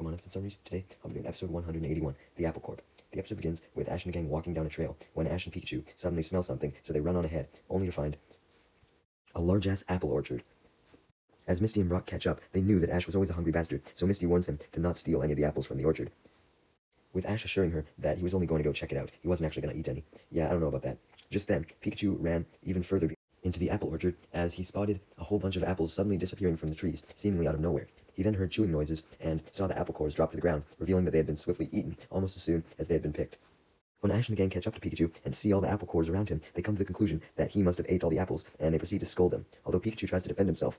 everyone, it's Summaries. Today, I'll be doing episode 181, The Apple Corp. The episode begins with Ash and the gang walking down a trail when Ash and Pikachu suddenly smell something, so they run on ahead, only to find a large-ass apple orchard. As Misty and Brock catch up, they knew that Ash was always a hungry bastard, so Misty warns him to not steal any of the apples from the orchard. With Ash assuring her that he was only going to go check it out, he wasn't actually going to eat any. Yeah, I don't know about that. Just then, Pikachu ran even further into the apple orchard as he spotted a whole bunch of apples suddenly disappearing from the trees, seemingly out of nowhere. He then heard chewing noises and saw the apple cores drop to the ground, revealing that they had been swiftly eaten almost as soon as they had been picked. When Ash and the gang catch up to Pikachu and see all the apple cores around him, they come to the conclusion that he must have ate all the apples, and they proceed to scold him, although Pikachu tries to defend himself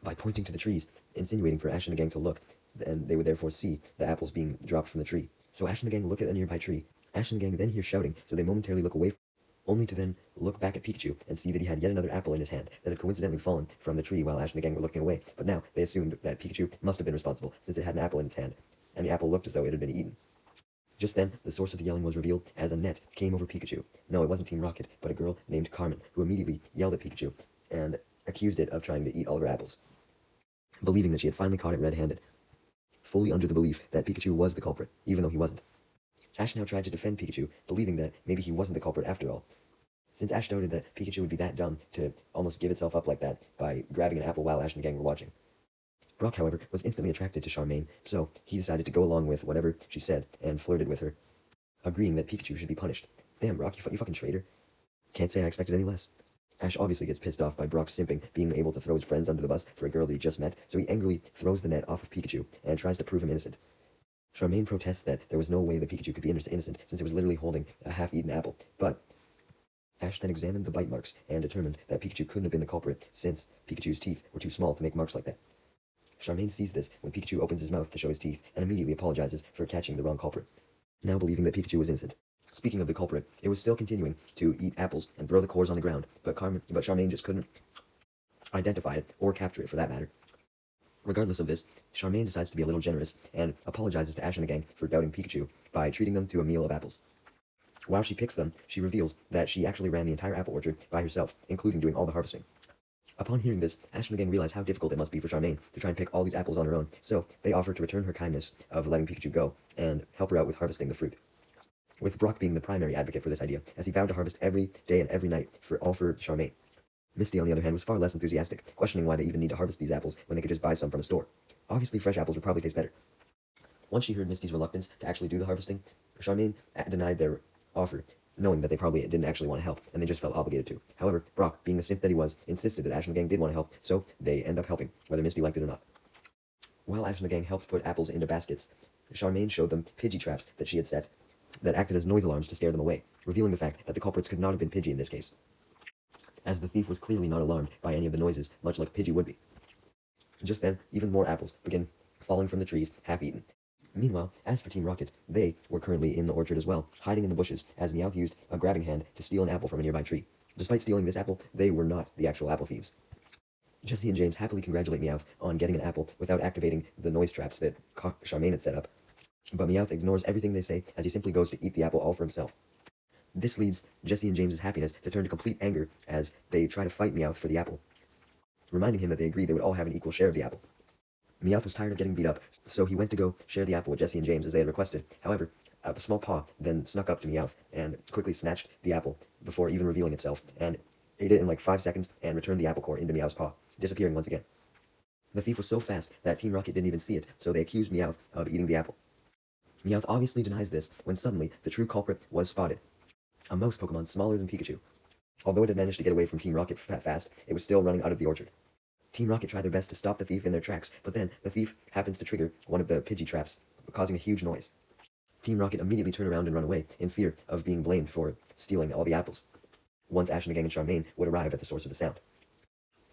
by pointing to the trees, insinuating for Ash and the gang to look, and they would therefore see the apples being dropped from the tree. So Ash and the gang look at a nearby tree. Ash and the gang then hear shouting, so they momentarily look away, only to then look back at Pikachu and see that he had yet another apple in his hand that had coincidentally fallen from the tree while Ash and the gang were looking away. But now they assumed that Pikachu must have been responsible, since it had an apple in its hand, and the apple looked as though it had been eaten. Just then, the source of the yelling was revealed as a net came over Pikachu. No, it wasn't Team Rocket, but a girl named Carmen, who immediately yelled at Pikachu and accused it of trying to eat all of her apples, believing that she had finally caught it red-handed, fully under the belief that Pikachu was the culprit, even though he wasn't. Ash now tried to defend Pikachu, believing that maybe he wasn't the culprit after all, since Ash doubted that Pikachu would be that dumb to almost give itself up like that by grabbing an apple while Ash and the gang were watching. Brock, however, was instantly attracted to Charmaine, so he decided to go along with whatever she said and flirted with her, agreeing that Pikachu should be punished. Damn, Brock, you fucking traitor. Can't say I expected any less. Ash obviously gets pissed off by Brock's simping being able to throw his friends under the bus for a girl that he just met, so he angrily throws the net off of Pikachu and tries to prove him innocent. Charmaine protests that there was no way that Pikachu could be innocent since it was literally holding a half-eaten apple, but Ash then examined the bite marks and determined that Pikachu couldn't have been the culprit since Pikachu's teeth were too small to make marks like that. Charmaine sees this when Pikachu opens his mouth to show his teeth and immediately apologizes for catching the wrong culprit, now believing that Pikachu was innocent. Speaking of the culprit, it was still continuing to eat apples and throw the cores on the ground, but Charmaine just couldn't identify it or capture it for that matter. Regardless of this, Charmaine decides to be a little generous and apologizes to Ash and the gang for doubting Pikachu by treating them to a meal of apples. While she picks them, she reveals that she actually ran the entire apple orchard by herself, including doing all the harvesting. Upon hearing this, Ash and the gang realize how difficult it must be for Charmaine to try and pick all these apples on her own, so they offer to return her kindness of letting Pikachu go and help her out with harvesting the fruit, with Brock being the primary advocate for this idea, as he vowed to harvest every day and every night all for Charmaine. Misty, on the other hand, was far less enthusiastic, questioning why they even need to harvest these apples when they could just buy some from a store. Obviously, fresh apples would probably taste better. Once she heard Misty's reluctance to actually do the harvesting, Charmaine denied their offer, knowing that they probably didn't actually want to help, and they just felt obligated to. However, Brock, being the simp that he was, insisted that Ash and the gang did want to help, so they end up helping, whether Misty liked it or not. While Ash and the gang helped put apples into baskets, Charmaine showed them Pidgey traps that she had set that acted as noise alarms to scare them away, revealing the fact that the culprits could not have been Pidgey in this case, as the thief was clearly not alarmed by any of the noises, much like Pidgey would be. Just then, even more apples begin falling from the trees, half-eaten. Meanwhile, as for Team Rocket, they were currently in the orchard as well, hiding in the bushes, as Meowth used a grabbing hand to steal an apple from a nearby tree. Despite stealing this apple, they were not the actual apple thieves. Jesse and James happily congratulate Meowth on getting an apple without activating the noise traps that Charmaine had set up, but Meowth ignores everything they say as he simply goes to eat the apple all for himself. This leads Jesse and James's happiness to turn to complete anger as they try to fight Meowth for the apple, reminding him that they agreed they would all have an equal share of the apple. Meowth was tired of getting beat up, so he went to go share the apple with Jesse and James as they had requested. However, a small paw then snuck up to Meowth and quickly snatched the apple before even revealing itself, and ate it in like 5 seconds and returned the apple core into Meowth's paw, disappearing once again. The thief was so fast that Team Rocket didn't even see it, so they accused Meowth of eating the apple. Meowth obviously denies this when suddenly the true culprit was spotted, a mouse Pokemon smaller than Pikachu. Although it had managed to get away from Team Rocket fast, it was still running out of the orchard. Team Rocket tried their best to stop the thief in their tracks, but then the thief happens to trigger one of the Pidgey traps, causing a huge noise. Team Rocket immediately turn around and run away, in fear of being blamed for stealing all the apples, once Ash and the gang and Charmaine would arrive at the source of the sound.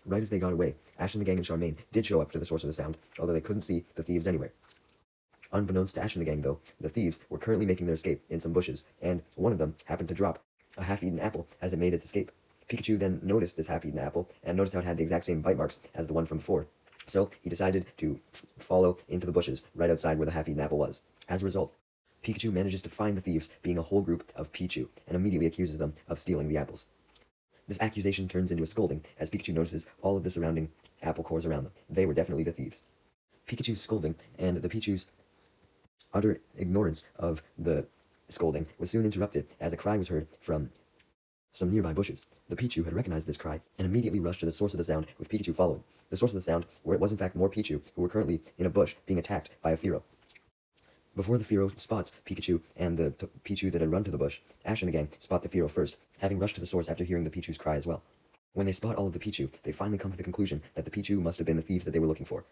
Right as they got away, Ash and the gang and Charmaine did show up to the source of the sound, although they couldn't see the thieves anywhere. Unbeknownst to Ash and the gang, though, the thieves were currently making their escape in some bushes, and one of them happened to drop a half-eaten apple as it made its escape. Pikachu then noticed this half-eaten apple, and noticed how it had the exact same bite marks as the one from before. So he decided to follow into the bushes right outside where the half-eaten apple was. As a result, Pikachu manages to find the thieves being a whole group of Pichu, and immediately accuses them of stealing the apples. This accusation turns into a scolding, as Pikachu notices all of the surrounding apple cores around them. They were definitely the thieves. Pikachu's scolding and the Pichu's Utter ignorance of the scolding was soon interrupted as a cry was heard from some nearby bushes. The Pichu had recognized this cry and immediately rushed to the source of the sound, with Pikachu following. The source of the sound, where it was in fact more Pichu who were currently in a bush being attacked by a Fearow. Before the Fearow spots Pikachu and the Pichu that had run to the bush, Ash and the gang spot the Fearow first, having rushed to the source after hearing the Pichu's cry as well. When they spot all of the Pichu, they finally come to the conclusion that the Pichu must have been the thieves that they were looking for.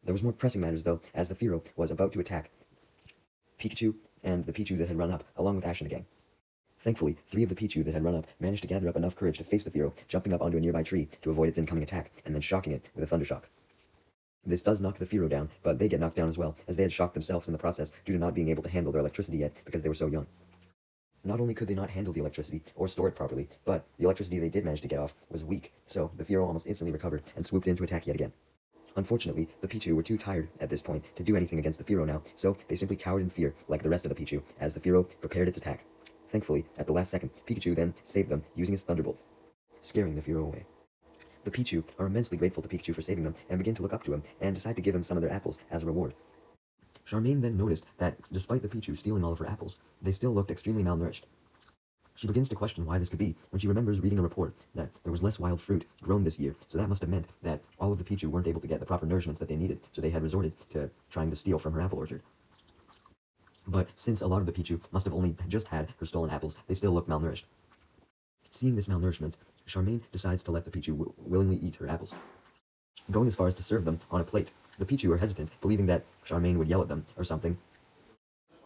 There was more pressing matters though, as the Fearow was about to attack Pikachu and the Pichu that had run up, along with Ash and the gang. Thankfully, 3 of the Pichu that had run up managed to gather up enough courage to face the Fearow, jumping up onto a nearby tree to avoid its incoming attack, and then shocking it with a thunder shock. This does knock the Fearow down, but they get knocked down as well, as they had shocked themselves in the process due to not being able to handle their electricity yet because they were so young. Not only could they not handle the electricity or store it properly, but the electricity they did manage to get off was weak, so the Fearow almost instantly recovered and swooped in to attack yet again. Unfortunately, the Pichu were too tired at this point to do anything against the Fearow now, so they simply cowered in fear like the rest of the Pichu as the Fearow prepared its attack. Thankfully, at the last second, Pikachu then saved them using his Thunderbolt, scaring the Fearow away. The Pichu are immensely grateful to Pikachu for saving them and begin to look up to him and decide to give him some of their apples as a reward. Charmaine then noticed that despite the Pichu stealing all of her apples, they still looked extremely malnourished. She begins to question why this could be when she remembers reading a report that there was less wild fruit grown this year, so that must have meant that all of the Pichu weren't able to get the proper nourishments that they needed, so they had resorted to trying to steal from her apple orchard. But since a lot of the Pichu must have only just had her stolen apples, they still look malnourished. Seeing this malnourishment, Charmaine decides to let the Pichu willingly eat her apples, going as far as to serve them on a plate. The Pichu are hesitant, believing that Charmaine would yell at them or something,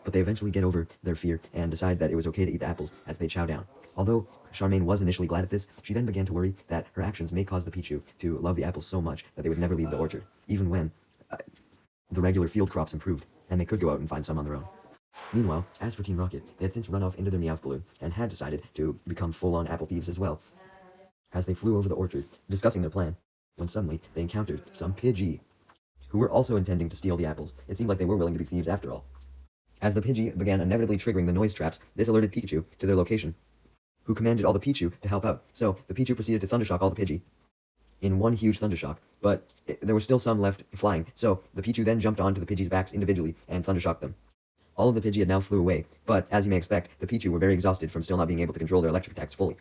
but they eventually get over their fear and decide that it was okay to eat the apples as they chow down. Although Charmaine was initially glad at this, she then began to worry that her actions may cause the Pichu to love the apples so much that they would never leave the orchard, even when the regular field crops improved, and they could go out and find some on their own. Meanwhile, as for Team Rocket, they had since run off into their Meowth balloon and had decided to become full-on apple thieves as well, as they flew over the orchard, discussing their plan, when suddenly they encountered some Pidgey, who were also intending to steal the apples. It seemed like they were willing to be thieves after all. As the Pidgey began inevitably triggering the noise traps, this alerted Pikachu to their location, who commanded all the Pichu to help out. So the Pichu proceeded to Thundershock all the Pidgey in one huge Thundershock, but there were still some left flying, so the Pichu then jumped onto the Pidgey's backs individually and Thundershocked them. All of the Pidgey had now flew away, but as you may expect, the Pichu were very exhausted from still not being able to control their electric attacks fully.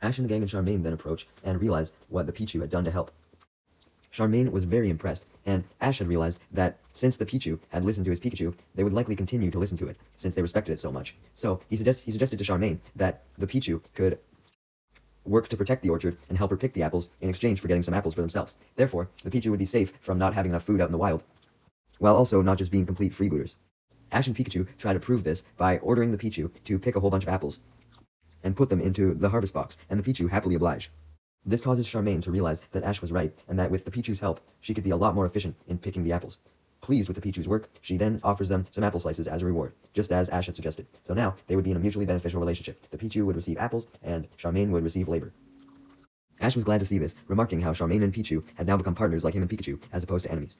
Ash and the gang and Charmaine then approached and realized what the Pichu had done to help. Charmaine was very impressed, and Ash had realized that since the Pichu had listened to his Pikachu, they would likely continue to listen to it, since they respected it so much. So he suggested to Charmaine that the Pichu could work to protect the orchard and help her pick the apples in exchange for getting some apples for themselves. Therefore, the Pichu would be safe from not having enough food out in the wild, while also not just being complete freebooters. Ash and Pikachu try to prove this by ordering the Pichu to pick a whole bunch of apples and put them into the harvest box, and the Pichu happily oblige. This causes Charmaine to realize that Ash was right, and that with the Pichu's help, she could be a lot more efficient in picking the apples. Pleased with the Pichu's work, she then offers them some apple slices as a reward, just as Ash had suggested. So now, they would be in a mutually beneficial relationship. The Pichu would receive apples, and Charmaine would receive labor. Ash was glad to see this, remarking how Charmaine and Pichu had now become partners like him and Pikachu, as opposed to enemies.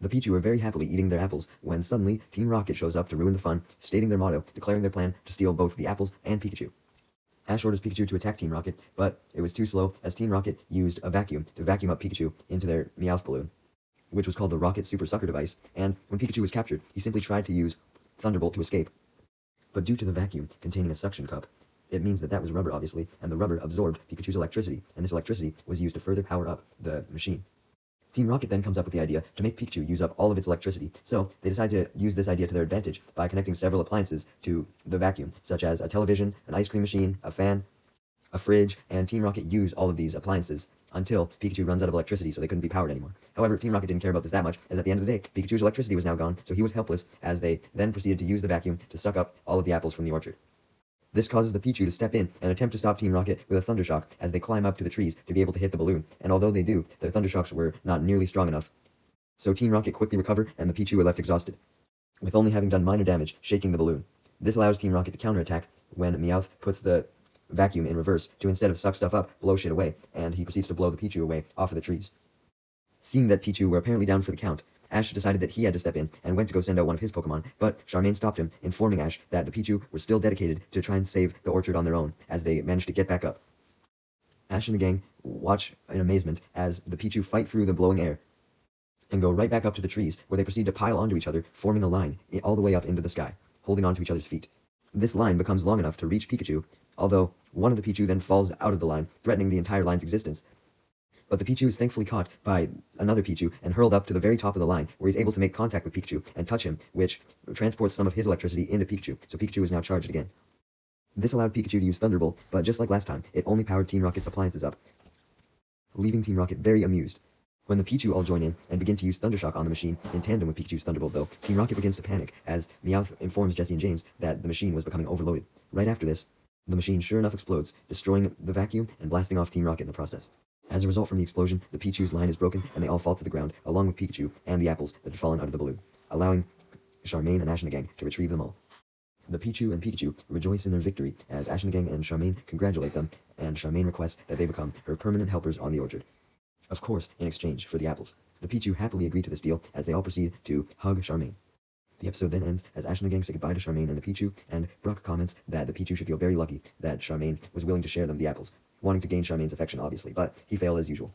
The Pichu were very happily eating their apples when suddenly Team Rocket shows up to ruin the fun, stating their motto, declaring their plan to steal both the apples and Pikachu. Ash orders Pikachu to attack Team Rocket, but it was too slow as Team Rocket used a vacuum to vacuum up Pikachu into their Meowth balloon, which was called the Rocket Super Sucker device, and when Pikachu was captured, he simply tried to use Thunderbolt to escape. But due to the vacuum containing a suction cup, it means that was rubber obviously, and the rubber absorbed Pikachu's electricity, and this electricity was used to further power up the machine. Team Rocket then comes up with the idea to make Pikachu use up all of its electricity, so they decide to use this idea to their advantage by connecting several appliances to the vacuum, such as a television, an ice cream machine, a fan, a fridge, and Team Rocket use all of these appliances until Pikachu runs out of electricity so they couldn't be powered anymore. However, Team Rocket didn't care about this that much, as at the end of the day, Pikachu's electricity was now gone, so he was helpless as they then proceeded to use the vacuum to suck up all of the apples from the orchard. This causes the Pichu to step in and attempt to stop Team Rocket with a Thundershock as they climb up to the trees to be able to hit the balloon, and although they do, their Thundershocks were not nearly strong enough. So Team Rocket quickly recover, and the Pichu are left exhausted, with only having done minor damage, shaking the balloon. This allows Team Rocket to counterattack when Meowth puts the vacuum in reverse to, instead of suck stuff up, blow shit away, and he proceeds to blow the Pichu away off of the trees. Seeing that Pichu were apparently down for the count, Ash decided that he had to step in and went to go send out one of his Pokemon, but Charmaine stopped him, informing Ash that the Pichu were still dedicated to try and save the orchard on their own, as they managed to get back up. Ash and the gang watch in amazement as the Pichu fight through the blowing air and go right back up to the trees, where they proceed to pile onto each other, forming a line all the way up into the sky, holding onto each other's feet. This line becomes long enough to reach Pikachu, although one of the Pichu then falls out of the line, threatening the entire line's existence. But the Pichu is thankfully caught by another Pichu and hurled up to the very top of the line, where he's able to make contact with Pikachu and touch him, which transports some of his electricity into Pikachu, so Pikachu is now charged again. This allowed Pikachu to use Thunderbolt, but just like last time, it only powered Team Rocket's appliances up, leaving Team Rocket very amused. When the Pichu all join in and begin to use Thundershock on the machine in tandem with Pikachu's Thunderbolt, though, Team Rocket begins to panic as Meowth informs Jessie and James that the machine was becoming overloaded. Right after this, the machine sure enough explodes, destroying the vacuum and blasting off Team Rocket in the process. As a result from the explosion, the Pichu's line is broken and they all fall to the ground, along with Pikachu and the apples that had fallen out of the balloon, allowing Charmaine and Ash and the gang to retrieve them all. The Pichu and Pikachu rejoice in their victory as Ash and the gang and Charmaine congratulate them, and Charmaine requests that they become her permanent helpers on the orchard. Of course, in exchange for the apples. The Pichu happily agree to this deal as they all proceed to hug Charmaine. The episode then ends as Ash and the gang say goodbye to Charmaine and the Pichu, and Brock comments that the Pichu should feel very lucky that Charmaine was willing to share them the apples, wanting to gain Charmaine's affection obviously, but he failed as usual.